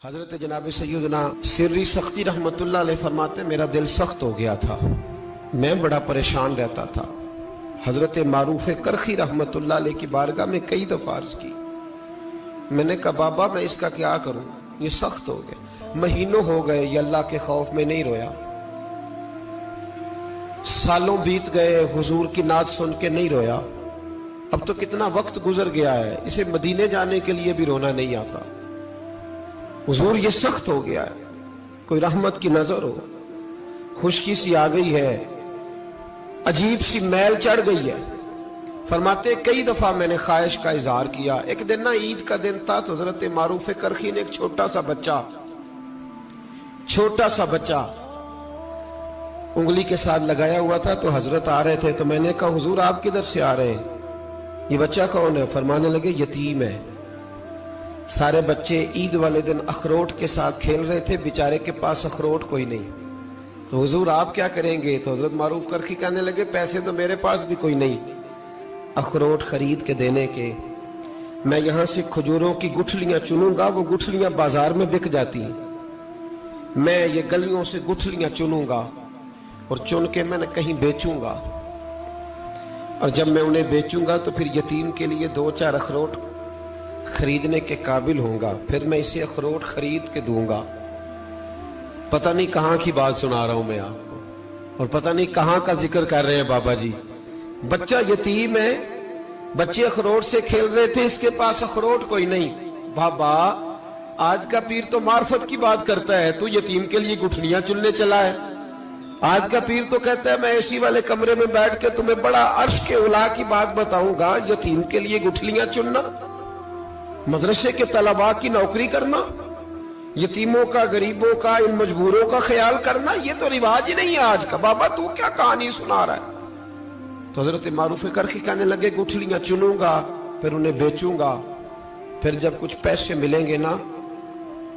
حضرت جناب سیدنا سری سختی رحمتullah علیہ فرماتے میرا دل سخت ہو گیا تھا، میں بڑا پریشان رہتا تھا۔ حضرت معروف کرخی رحمتullah علیہ کی بارگاہ میں کئی دفعہ عرض کی، میں نے کہا بابا میں اس کا کیا کروں، یہ سخت ہو گیا، مہینوں ہو گئے یہ اللہ کے خوف میں نہیں رویا، سالوں بیت گئے حضور کی نعت سن کے نہیں رویا، اب تو کتنا وقت گزر گیا ہے، اسے مدینے جانے کے لیے بھی رونا نہیں آتا، حضور یہ سخت ہو گیا ہے، کوئی رحمت کی نظر ہو، خشکی سی آ گئی ہے، عجیب سی میل چڑھ گئی ہے۔ فرماتے کئی دفعہ میں نے خواہش کا اظہار کیا۔ ایک دن نا عید کا دن تھا تو حضرت معروف کرخی نے ایک چھوٹا سا بچہ انگلی کے ساتھ لگایا ہوا تھا، تو حضرت آ رہے تھے، تو میں نے کہا حضور آپ کدھر سے آ رہے ہیں، یہ بچہ کون ہے؟ فرمانے لگے یتیم ہے۔ سارے بچے عید والے دن اخروٹ کے ساتھ کھیل رہے تھے، بیچارے کے پاس اخروٹ کوئی نہیں، تو حضور آپ کیا کریں گے؟ تو حضرت معروف کرخی کہنے لگے پیسے تو میرے پاس بھی کوئی نہیں اخروٹ خرید کے دینے کے، میں یہاں سے کھجوروں کی گٹھلیاں چنوں گا، وہ گٹھلیاں بازار میں بک جاتی ہیں، میں یہ گلیوں سے گٹھلیاں چنوں گا اور چن کے میں کہیں بیچوں گا، اور جب میں انہیں بیچوں گا تو پھر یتیم کے لیے 2-4 اخروٹ خریدنے کے قابل ہوں گا، پھر میں اسے اخروٹ خرید کے دوں گا۔ پتہ نہیں کہاں کی بات سنا رہا ہوں میں آپ کو، اور پتہ نہیں کہاں کا ذکر کر رہے ہیں بابا جی۔ بچہ یتیم ہے، بچے اخروٹ سے کھیل رہے تھے، اس کے پاس اخروٹ کوئی نہیں۔ بابا آج کا پیر تو معرفت کی بات کرتا ہے، تو یتیم کے لیے گٹھلیاں چننے چلا ہے۔ آج کا پیر تو کہتا ہے میں اے سی والے کمرے میں بیٹھ کے تمہیں بڑا عرش کے اعلیٰ کی بات بتاؤں گا، یتیم کے لیے گٹھلیاں چننا، مدرسے کے طلباء کی نوکری کرنا، یتیموں کا، غریبوں کا، ان مجبوروں کا خیال کرنا، یہ تو رواج ہی نہیں ہے آج کا۔ بابا تو کیا کہانی سنا رہا ہے؟ تو حضرت معروف کرخی کہنے لگے گٹھلیاں چنوں گا، پھر انہیں بیچوں گا، پھر جب کچھ پیسے ملیں گے نا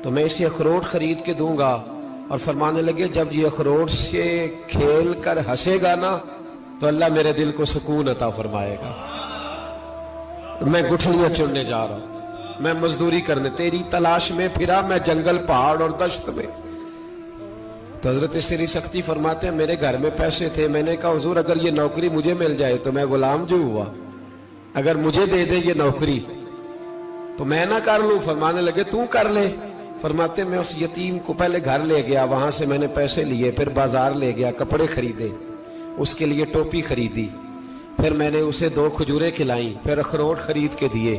تو میں اسے اخروٹ خرید کے دوں گا، اور فرمانے لگے جب یہ اخروٹ سے کھیل کر ہنسے گا نا تو اللہ میرے دل کو سکون عطا فرمائے گا۔ میں گٹھلیاں چننے جا رہا ہوں، میں مزدوری کرنے، تیری تلاش میں پھرا میں جنگل، پہاڑ اور دشت میں۔ تو حضرت سری سختی فرماتے ہیں میرے گھر میں پیسے تھے، میں نے کہا حضور اگر یہ نوکری مجھے مل جائے تو میں غلام جو ہوا، اگر مجھے دے دے یہ نوکری تو میں نہ کر لوں؟ فرمانے لگے تو کر لے۔ فرماتے میں اس یتیم کو پہلے گھر لے گیا، وہاں سے میں نے پیسے لیے، پھر بازار لے گیا، کپڑے خریدے، اس کے لیے ٹوپی خریدی، پھر میں نے اسے 2 کھجوریں کھلائیں، پھر اخروٹ خرید کے دیے۔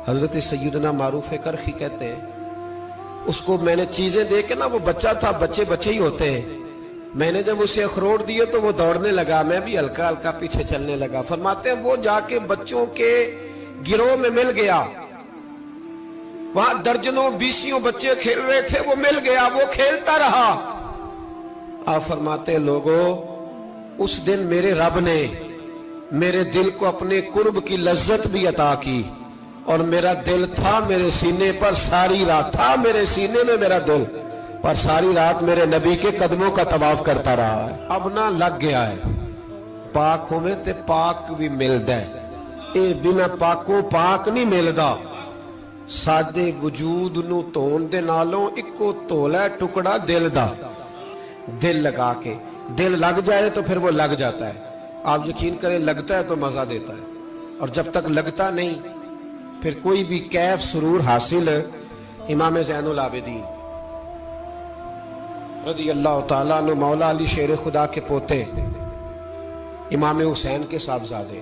حضرت سیدنا معروف کرخی کہتے ہیں اس کو میں نے چیزیں دے کے نا، وہ بچہ تھا، بچے ہی ہوتے ہیں، میں نے جب اسے اخروٹ دیے تو وہ دوڑنے لگا، میں بھی ہلکا ہلکا پیچھے چلنے لگا۔ فرماتے ہیں وہ جا کے بچوں کے گروہ میں مل گیا، وہاں درجنوں 20 بچے کھیل رہے تھے، وہ مل گیا، وہ کھیلتا رہا۔ آپ فرماتے ہیں لوگوں اس دن میرے رب نے میرے دل کو اپنے قرب کی لذت بھی عطا کی، اور میرا دل تھا میرے سینے پر ساری رات، تھا میرے سینے میں میرا دل، پر ساری رات میرے نبی کے قدموں کا طواف کرتا رہا ہے۔ اب نہ لگ گیا ہے، پاک ہوئے تے پاک بھی ملدا ہے، اے بنا پاکوں پاک نہیں ملدا۔ ساڈے وجود نو تون دے نالوں اکو تولا ٹکڑا دل دا، دل لگا کے، دل لگ جائے تو پھر وہ لگ جاتا ہے۔ آپ یقین کریں لگتا ہے تو مزہ دیتا ہے، اور جب تک لگتا نہیں پھر کوئی بھی کیف سرور حاصل۔ امام زین العابدین رضی اللہ تعالیٰ عنہ مولا علی شیر خدا کے پوتے، امام حسین کے صاحبزادے،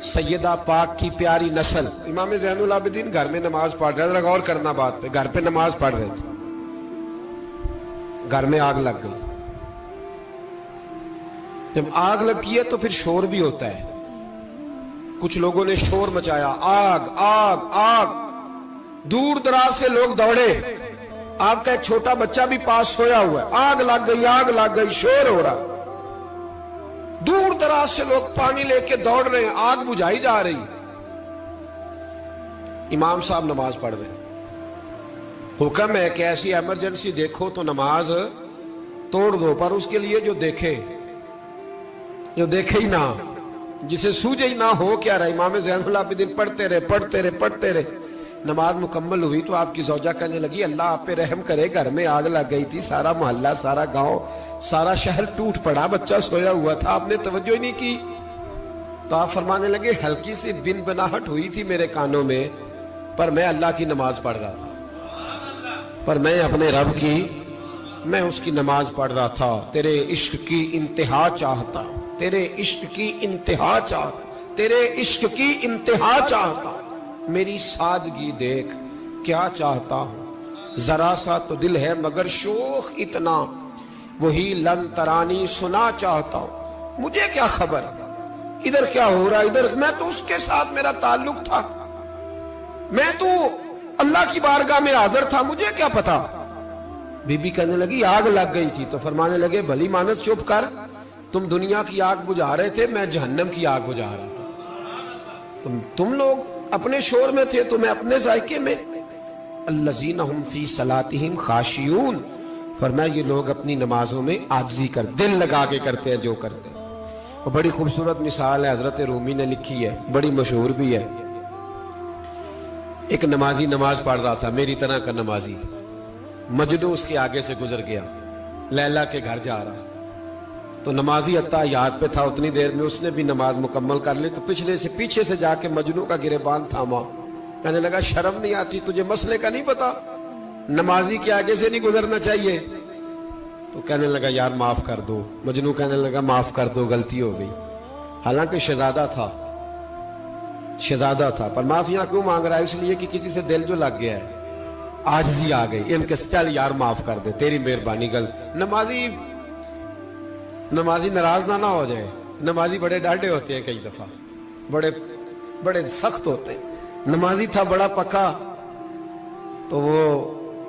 سیدہ پاک کی پیاری نسل، امام زین العابدین گھر میں نماز پڑھ رہے تھے، غور کرنا بات پہ، گھر پہ نماز پڑھ رہے تھے، گھر میں آگ لگ گئی۔ جب آگ لگی ہے تو پھر شور بھی ہوتا ہے، کچھ لوگوں نے شور مچایا، آگ آگ آگ، دور دراز سے لوگ دوڑے، آپ کا ایک چھوٹا بچہ بھی پاس سویا ہوا ہے، آگ لگ گئی، شور ہو رہا، دور دراز سے لوگ پانی لے کے دوڑ رہے ہیں، آگ بجھائی جا رہی، امام صاحب نماز پڑھ رہے ہیں۔ حکم ہے کہ ایسی ایمرجنسی دیکھو تو نماز توڑ دو، پر اس کے لیے جو دیکھے ہی نہ، جسے سوجے ہی نہ ہو کیا رہا۔ امام زین العابدین پڑھتے رہے، نماز مکمل ہوئی تو آپ کی زوجہ کہنے لگی اللہ آپ پہ رحم کرے، گھر میں آگ لگ گئی تھی، سارا محلہ، سارا گاؤں، سارا شہر ٹوٹ پڑا، بچہ سویا ہوا تھا، آپ نے توجہ ہی نہیں کی۔ تو آپ فرمانے لگے ہلکی سی بن بناہٹ ہوئی تھی میرے کانوں میں، پر میں اللہ کی نماز پڑھ رہا تھا، پر میں اپنے رب کی، میں اس کی نماز پڑھ رہا تھا، تیرے عشق کی انتہا چاہتا، تیرے عشق کی انتہا چاہتا، تیرے عشق کی انتہا چاہتا، میری سادگی دیکھ کیا چاہتا ہوں، ذرا سا تو دل ہے مگر شوق اتنا، وہی لن ترانی سنا چاہتا ہوں، مجھے کیا خبر ادھر کیا ہو رہا، ادھر میں تو اس کے ساتھ میرا تعلق تھا، میں تو اللہ کی بارگاہ میں حاضر تھا، مجھے کیا پتا۔ بی بی کہنے لگی آگ لگ گئی تھی، تو فرمانے لگے بھلی مانس چپ کر، تم دنیا کی آگ بجھا رہے تھے، میں جہنم کی آگ بجھا رہا تھا، تم لوگ اپنے شور میں تھے تو میں اپنے ذائقے میں۔ الذین ہم فی صلاتہم خاشعون، فرمایا یہ لوگ اپنی نمازوں میں عاجزی کر، دل لگا کے کرتے ہیں جو کرتے ہیں۔ اور بڑی خوبصورت مثال ہے، حضرت رومی نے لکھی ہے، بڑی مشہور بھی ہے۔ ایک نمازی نماز پڑھ رہا تھا، میری طرح کا نمازی، مجنوں اس کے آگے سے گزر گیا، لیلا کے گھر جا رہا، تو نمازی اتحیات پہ تھا، اتنی دیر میں اس نے بھی نماز مکمل کر لی، تو پیچھے سے جا کے مجنوں کا گریبان تھاما، کہنے لگا شرم نہیں آتی تجھے، مسئلے کا نہیں پتا، نمازی کے آگے سے نہیں گزرنا چاہیے؟ تو کہنے لگا یار معاف کر دو، مجنوں کہنے لگا معاف کر دو، غلطی ہو گئی، حالانکہ شہزادہ تھا، پر معافیاں کیوں مانگ رہا ہے؟ اس لیے کہ کسی سے دل جو لگ گیا ہے، عاجزی آ گئی، ان کے چل یار معاف کر دے، تیری مہربانی، نمازی ناراض نہ ہو جائے، نمازی بڑے ڈاڈے ہوتے ہیں، کئی دفعہ بڑے سخت ہوتے ہیں، نمازی تھا بڑا پکا، تو وہ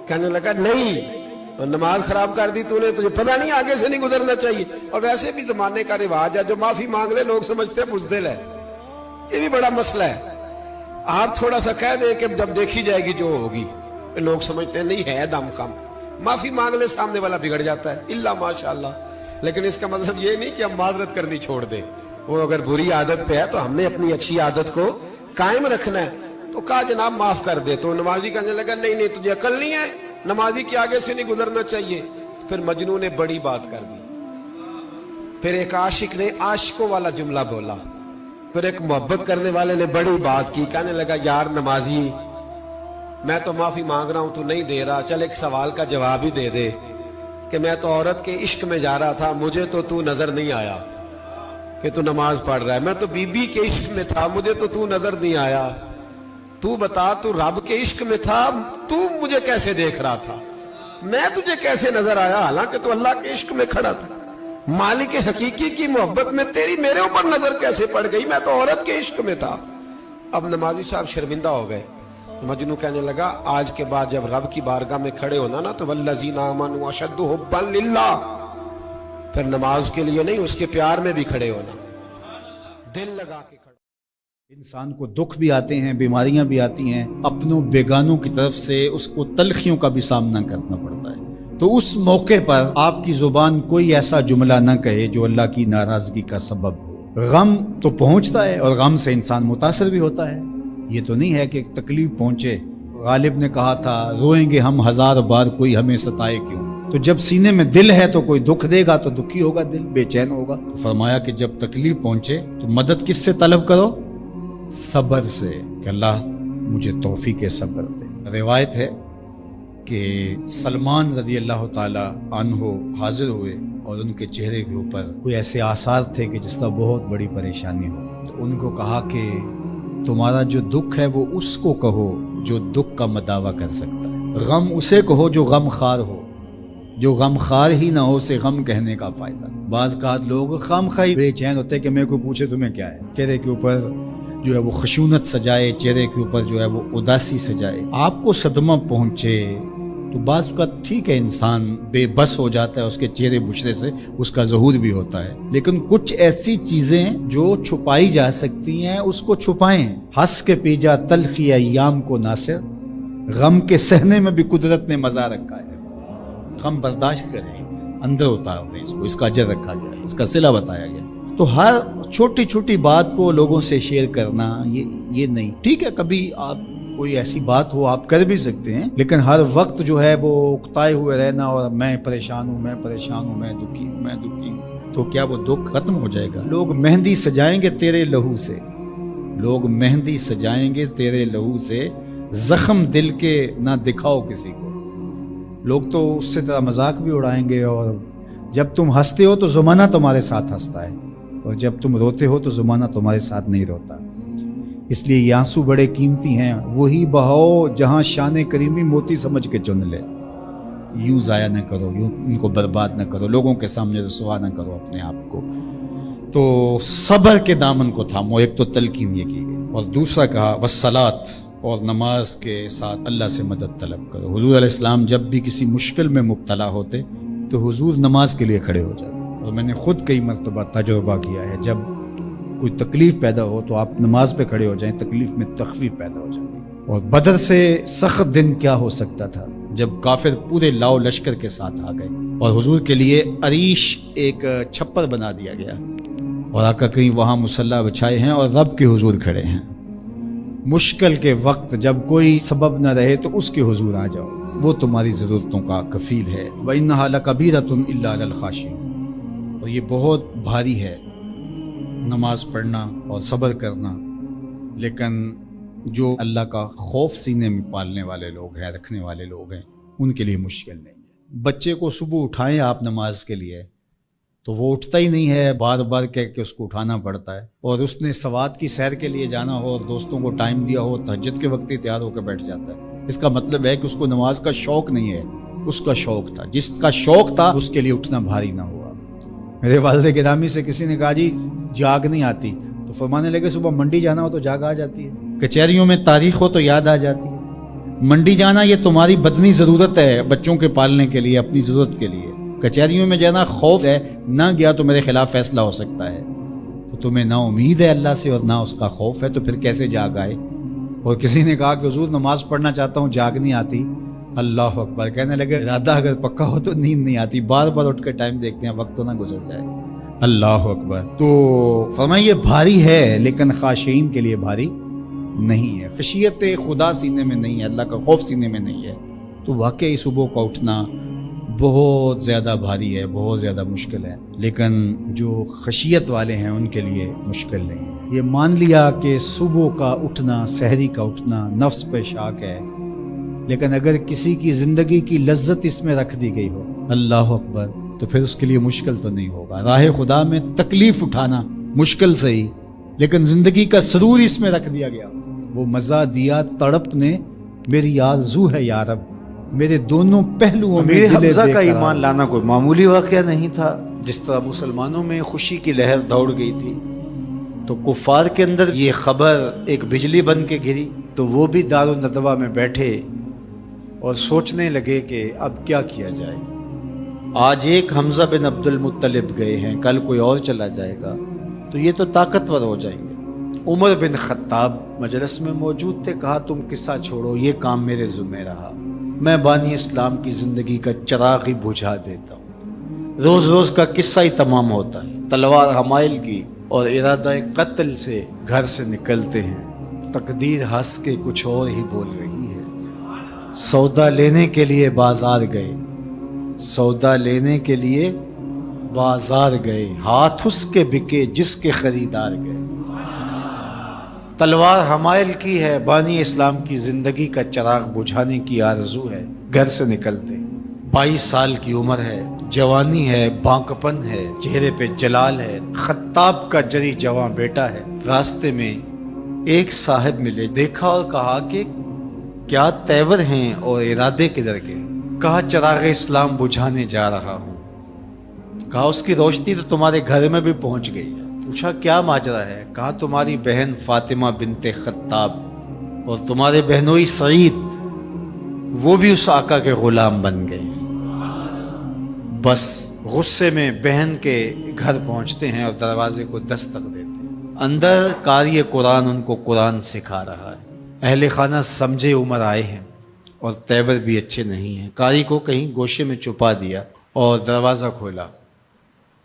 کہنے لگا نہیں، نماز خراب کر دی تو نے، تجھے پتہ نہیں آگے سے نہیں گزرنا چاہیے، اور ویسے بھی زمانے کا رواج ہے، جو معافی مانگ لے لوگ سمجھتے ہیں بزدل ہے، یہ بھی بڑا مسئلہ ہے، آپ تھوڑا سا کہہ دیں کہ جب دیکھی جائے گی جو ہوگی، لوگ سمجھتے ہیں نہیں ہے دم کم، معافی مانگ لے سامنے والا بگڑ جاتا ہے، الا ماشاءاللہ، لیکن اس کا مطلب یہ نہیں کہ ہم معذرت کرنی چھوڑ دیں، وہ اگر بری عادت پہ ہے تو ہم نے اپنی اچھی عادت کو قائم رکھنا ہے، تو کہا جناب معاف کر دے، تو نمازی کہنے لگا نہیں تجھے عقل نہیں ہے، نمازی کے آگے سے نہیں گزرنا چاہیے، پھر مجنوں نے بڑی بات کر دی، پھر ایک عاشق نے عاشقوں والا جملہ بولا، پھر ایک محبت کرنے والے نے بڑی بات کی، کہنے لگا یار نمازی میں تو معافی مانگ رہا ہوں تو نہیں دے رہا، چل ایک سوال کا جواب ہی دے دے کہ میں تو عورت کے عشق میں جا رہا تھا، مجھے تو نظر نہیں آیا کہ تو نماز پڑھ رہا ہے، میں تو بی بی کے عشق میں تھا، مجھے تو نظر نہیں آیا، تو بتا تو رب کے عشق میں تھا، تو مجھے کیسے دیکھ رہا تھا، میں تجھے کیسے نظر آیا، حالانکہ تو اللہ کے عشق میں کھڑا تھا، مالک حقیقی کی محبت میں تیری میرے اوپر نظر کیسے پڑ گئی، میں تو عورت کے عشق میں تھا۔ اب نمازی صاحب شرمندہ ہو گئے، مجنوں کہنے لگا آج کے بعد جب رب کی بارگاہ میں کھڑے ہونا نا تو والذین آمنوا اشد حبا للہ، پھر نماز کے لیے نہیں، اس کے پیار میں بھی کھڑے ہونا، دل لگا کے کھڑے۔ انسان کو دکھ بھی آتے ہیں، بیماریاں بھی آتی ہیں، اپنوں بیگانوں کی طرف سے اس کو تلخیوں کا بھی سامنا کرنا پڑتا ہے، تو اس موقع پر آپ کی زبان کوئی ایسا جملہ نہ کہے جو اللہ کی ناراضگی کا سبب ہو۔ غم تو پہنچتا ہے اور غم سے انسان متاثر بھی ہوتا ہے، یہ تو نہیں ہے کہ تکلیف پہنچے۔ غالب نے کہا تھا روئیں گے ہم ہزار بار کوئی ہمیں ستائے کیوں، تو جب سینے میں دل ہے تو کوئی دکھ دے گا تو دکھی ہوگا، دل بے چین ہوگا۔ تو فرمایا کہ جب تکلیف پہنچے تو مدد کس سے طلب کرو؟ صبر سے، کہ اللہ مجھے توفیق صبر دے۔ روایت ہے کہ سلمان رضی اللہ تعالی عنہ حاضر ہوئے اور ان کے چہرے کے اوپر کوئی ایسے آثار تھے کہ جس کا بہت بڑی پریشانی ہو، تو ان کو کہا کہ تمہارا جو دکھ ہے وہ اس کو کہو جو دکھ کا مداوع کر سکتا ہے، غم اسے کہو جو غم خار ہو، جو غم خار ہی نہ ہو اسے غم کہنے کا فائدہ۔ بعض لوگ غم خواہ بے چین ہوتے کہ میں کوئی پوچھے تمہیں کیا ہے، چہرے کے اوپر جو ہے وہ خشونت سجائے، چہرے کے اوپر جو ہے وہ اداسی سجائے۔ آپ کو صدمہ پہنچے تو بعض کا ٹھیک ہے، انسان بے بس ہو جاتا ہے، اس کے چہرے بچھرے سے اس کا ظہور بھی ہوتا ہے، لیکن کچھ ایسی چیزیں جو چھپائی جا سکتی ہیں اس کو چھپائیں۔ ہنس کے پی جا تلخی ایام کو ناصر، غم کے سہنے میں بھی قدرت نے مزہ رکھا ہے، غم برداشت کریں، اندر اتار دیں اس کو، اس کا اجر رکھا گیا ہے، اس کا صلہ بتایا گیا۔ تو ہر چھوٹی چھوٹی بات کو لوگوں سے شیئر کرنا یہ نہیں ٹھیک ہے، کبھی آپ کوئی ایسی بات ہو آپ کر بھی سکتے ہیں، لیکن ہر وقت جو ہے وہ اکتائے ہوئے رہنا اور میں پریشان ہوں، میں پریشان ہوں، میں دکھی ہوں، میں دکھی ہوں، تو کیا وہ دکھ ختم ہو جائے گا؟ لوگ مہندی سجائیں گے تیرے لہو سے، لوگ مہندی سجائیں گے تیرے لہو سے، زخم دل کے نہ دکھاؤ کسی کو۔ لوگ تو اس سے طرح مذاق بھی اڑائیں گے، اور جب تم ہنستے ہو تو زمانہ تمہارے ساتھ ہنستا ہے، اور جب تم روتے ہو تو زمانہ تمہارے ساتھ نہیں روتا۔ اس لیے یہ آنسو بڑے قیمتی ہیں، وہی بہاؤ جہاں شان کریمی موتی سمجھ کے چن لے۔ یوں ضائع نہ کرو، یوں ان کو برباد نہ کرو، لوگوں کے سامنے رسوا نہ کرو اپنے آپ کو۔ تو صبر کے دامن کو تھامو، ایک تو تلقین یہ کی گئی، اور دوسرا کہا والصلاۃ، اور نماز کے ساتھ اللہ سے مدد طلب کرو۔ حضور علیہ السلام جب بھی کسی مشکل میں مبتلا ہوتے تو حضور نماز کے لیے کھڑے ہو جاتے، اور میں نے خود کئی مرتبہ تجربہ کیا ہے، جب کوئی تکلیف پیدا ہو تو آپ نماز پہ کھڑے ہو جائیں، تکلیف میں تخفیف پیدا ہو جاتی۔ اور بدر سے سخت دن کیا ہو سکتا تھا جب کافر پورے لاؤ لشکر کے ساتھ آ گئے، اور حضور کے لیے عریش ایک چھپر بنا دیا گیا، اور آقا کہیں وہاں مصلی بچھائے ہیں اور رب کے حضور کھڑے ہیں۔ مشکل کے وقت جب کوئی سبب نہ رہے تو اس کے حضور آ جاؤ، وہ تمہاری ضرورتوں کا کفیل ہے۔ وَإِنَّهَا لَكَبِيرَةٌ إِلَّا عَلَى الْخَاشِعِينَ، اور یہ بہت بھاری ہے نماز پڑھنا اور صبر کرنا، لیکن جو اللہ کا خوف سینے میں پالنے والے لوگ ہیں، رکھنے والے لوگ ہیں، ان کے لیے مشکل نہیں ہے۔ بچے کو صبح اٹھائیں آپ نماز کے لیے تو وہ اٹھتا ہی نہیں ہے، بار بار کہہ کے اس کو اٹھانا پڑتا ہے، اور اس نے سوات کی سیر کے لیے جانا ہو اور دوستوں کو ٹائم دیا ہو، تہجد کے وقت ہی تیار ہو کے بیٹھ جاتا ہے۔ اس کا مطلب ہے کہ اس کو نماز کا شوق نہیں ہے، اس کا شوق تھا، جس کا شوق تھا اس کے لیے اٹھنا بھاری نہ ہوا۔ میرے والد گرامی سے کسی نے کہا جی جاگ نہیں آتی، تو فرمانے لگے صبح منڈی جانا ہو تو جاگ آ جاتی ہے، کچہریوں میں تاریخ ہو تو یاد آ جاتی ہے۔ منڈی جانا یہ تمہاری بدنی ضرورت ہے، بچوں کے پالنے کے لیے، اپنی ضرورت کے لیے۔ کچہریوں میں جانا خوف ہے، نہ گیا تو میرے خلاف فیصلہ ہو سکتا ہے، تو تمہیں نہ امید ہے اللہ سے اور نہ اس کا خوف ہے، تو پھر کیسے جاگ آئے؟ اور کسی نے کہا کہ حضور نماز پڑھنا چاہتا ہوں، جاگ نہیں آتی۔ اللہ اکبر، کہنے لگے ارادہ اگر پکا ہو تو نیند نہیں آتی، بار بار اٹھ کے ٹائم دیکھتے ہیں وقت تو نہ گزر جائے۔ اللہ اکبر۔ تو فرمائیے بھاری ہے، لیکن خاشعین کے لیے بھاری نہیں ہے۔ خشیت خدا سینے میں نہیں ہے، اللہ کا خوف سینے میں نہیں ہے، تو واقعی صبح کا اٹھنا بہت زیادہ بھاری ہے، بہت زیادہ مشکل ہے، لیکن جو خشیت والے ہیں ان کے لیے مشکل نہیں ہے۔ یہ مان لیا کہ صبح کا اٹھنا، سحری کا اٹھنا نفس پہ شاک ہے، لیکن اگر کسی کی زندگی کی لذت اس میں رکھ دی گئی ہو، اللہ اکبر، تو پھر اس کے لیے مشکل تو نہیں ہوگا۔ راہ خدا میں تکلیف اٹھانا مشکل صحیح، لیکن زندگی کا سرور اس میں رکھ دیا گیا۔ وہ مزہ دیا تڑپ نے، میری آرزو ہے یا رب، میرے دونوں پہلوؤں میں امیر دل حمزہ بے کا قرار۔ ایمان لانا کوئی معمولی واقعہ نہیں تھا۔ جس طرح مسلمانوں میں خوشی کی لہر دوڑ گئی تھی تو کفار کے اندر یہ خبر ایک بجلی بن کے گری، تو وہ بھی دار الندوہ میں بیٹھے اور سوچنے لگے کہ اب کیا کیا جائے۔ آج ایک حمزہ بن عبد المطلب گئے ہیں، کل کوئی اور چلا جائے گا تو یہ تو طاقتور ہو جائیں گے۔ عمر بن خطاب مجلس میں موجود تھے، کہا تم قصہ چھوڑو، یہ کام میرے ذمہ رہا، میں بانی اسلام کی زندگی کا چراغ ہی بجھا دیتا ہوں۔ روز روز کا قصہ ہی تمام ہوتا ہے، تلوار حمائل کی اور ارادہ قتل سے گھر سے نکلتے ہیں، تقدیر ہنس کے کچھ اور ہی بول رہی ہے۔ سودا لینے کے لیے بازار گئے، سودا لینے کے لیے بازار گئے، ہاتھ اس کے بکے جس کے خریدار گئے۔ تلوار حمائل کی ہے، بانی اسلام کی زندگی کا چراغ بجھانے کی آرزو ہے، گھر سے نکلتے 22 سال کی عمر ہے، جوانی ہے، بانکپن ہے، چہرے پہ جلال ہے، خطاب کا جری جواں بیٹا ہے۔ راستے میں ایک صاحب ملے، دیکھا اور کہا کہ کیا تیور ہیں اور ارادے کدھر کے؟ کہا چراغ اسلام بجھانے جا رہا ہوں۔ کہا اس کی روشنی تو تمہارے گھر میں بھی پہنچ گئی ہے۔ پوچھا کیا ماجرا ہے؟ کہا تمہاری بہن فاطمہ بنت خطاب اور تمہارے بہنوئی سعید، وہ بھی اس آقا کے غلام بن گئے۔ بس غصے میں بہن کے گھر پہنچتے ہیں اور دروازے کو دستک دیتے ہیں۔ اندر قاری قرآن ان کو قرآن سکھا رہا ہے۔ اہل خانہ سمجھے عمر آئے ہیں اور تیور بھی اچھے نہیں ہیں، قاری کو کہیں گوشے میں چھپا دیا اور دروازہ کھولا۔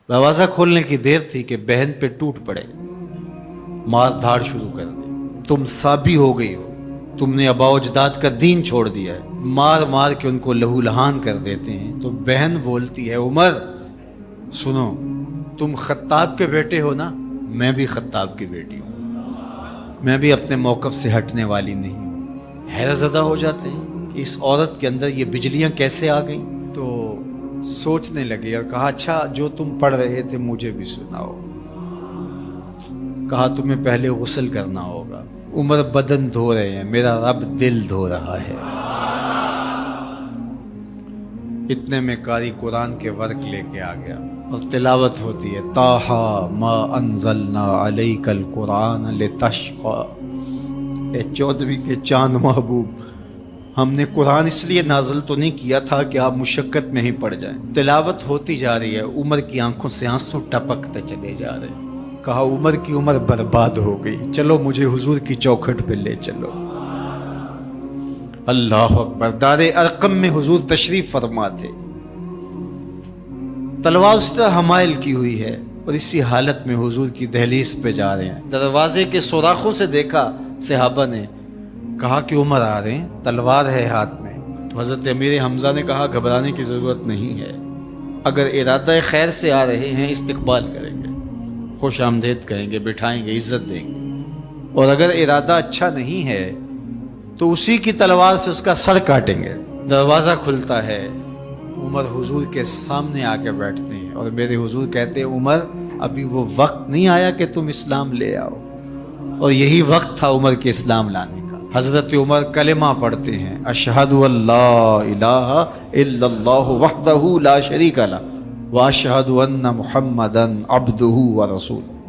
دروازہ کھولنے کی دیر تھی کہ بہن پہ ٹوٹ پڑے، مار دھاڑ شروع کر دی۔ تم سابی ہو گئی ہو، تم نے آباء و اجداد کا دین چھوڑ دیا ہے، مار مار کے ان کو لہو لہان کر دیتے ہیں۔ تو بہن بولتی ہے عمر سنو، تم خطاب کے بیٹے ہو نا، میں بھی خطاب کی بیٹی ہوں، میں بھی اپنے موقف سے ہٹنے والی نہیں ہوں۔ حیرت زدہ ہو جاتے ہیں کہ اس عورت کے اندر یہ بجلیاں کیسے آ گئیں۔ تو سوچنے لگے اور کہا اچھا جو تم پڑھ رہے تھے مجھے بھی سناؤ۔ کہا تمہیں پہلے غسل کرنا ہوگا۔ عمر بدن دھو رہے ہیں، میرا رب دل دھو رہا ہے۔ اتنے میں قاری قرآن کے ورق لے کے آ گیا اور تلاوت ہوتی ہے، طٰہٰ ما انزلنا علیک القرآن لتشقی، اے 14ویں کے چاند محبوب، ہم نے قرآن اس لیے نازل تو نہیں کیا تھا کہ آپ مشقت میں ہی پڑ جائیں۔ تلاوت ہوتی جا رہی ہے، عمر کی آنکھوں سے آنسو ٹپکتے چلے جا رہے ہیں۔ کہا عمر کی عمر برباد ہو گئی، چلو مجھے حضور کی چوکھٹ پہ لے چلو۔ اللہ اکبر، دار ارقم میں حضور تشریف فرما تھے، تلوار اس طرح حمائل کی ہوئی ہے اور اسی حالت میں حضور کی دہلیز پہ جا رہے ہیں۔ دروازے کے سوراخوں سے دیکھا صحابہ نے، کہا کہ عمر آ رہے ہیں، تلوار ہے ہاتھ میں۔ تو حضرت امیر حمزہ نے کہا گھبرانے کی ضرورت نہیں ہے، اگر ارادہ خیر سے آ رہے ہیں استقبال کریں گے، خوش آمدید کہیں گے، بٹھائیں گے، عزت دیں گے، اور اگر ارادہ اچھا نہیں ہے تو اسی کی تلوار سے اس کا سر کاٹیں گے۔ دروازہ کھلتا ہے، عمر حضور کے سامنے آ کے بیٹھتے ہیں اور میرے حضور کہتے ہیں عمر ابھی وہ وقت نہیں آیا کہ تم اسلام لے آؤ، اور یہی وقت تھا عمر کے اسلام لانے کا۔ حضرت عمر کلمہ پڑھتے ہیں، اشہد ان لا الہ الا اللہ وحدہ لا شریک لہ واشہد ان محمدا عبدہ ورسولہ۔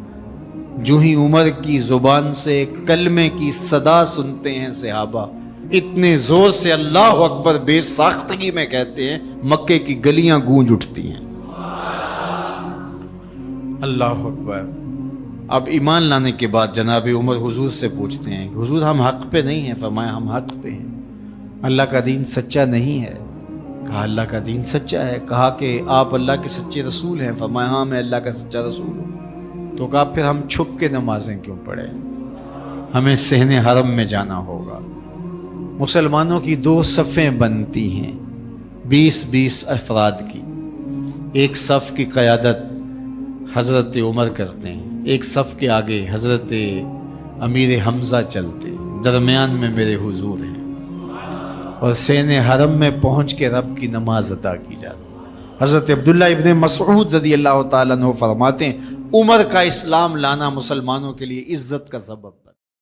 جو ہی عمر کی زبان سے کلمے کی صدا سنتے ہیں صحابہ، اتنے زور سے اللہ اکبر بے ساختگی میں کہتے ہیں مکے کی گلیاں گونج اٹھتی ہیں۔ اللہ اکبر۔ اب ایمان لانے کے بعد جناب عمر حضور سے پوچھتے ہیں کہ حضور ہم حق پہ نہیں ہیں؟ فرمایا ہم حق پہ ہیں، اللہ کا دین سچا نہیں ہے؟ کہا اللہ کا دین سچا ہے۔ کہا کہ آپ اللہ کے سچے رسول ہیں؟ فرمایا ہاں میں اللہ کا سچا رسول ہوں۔ تو کہا پھر ہم چھپ کے نمازیں کیوں پڑھیں، ہمیں صحن حرم میں جانا ہوگا۔ مسلمانوں کی 2 صفیں بنتی ہیں، 20-20 افراد کی، ایک صف کی قیادت حضرت عمر کرتے ہیں، ایک صف کے آگے حضرت امیر حمزہ چلتے ہیں، درمیان میں میرے حضور ہیں، اور صحن حرم میں پہنچ کے رب کی نماز ادا کی جاتی ہے۔ حضرت عبداللہ ابن مسعود رضی اللہ تعالیٰ عنہ فرماتے ہیں عمر کا اسلام لانا مسلمانوں کے لیے عزت کا سبب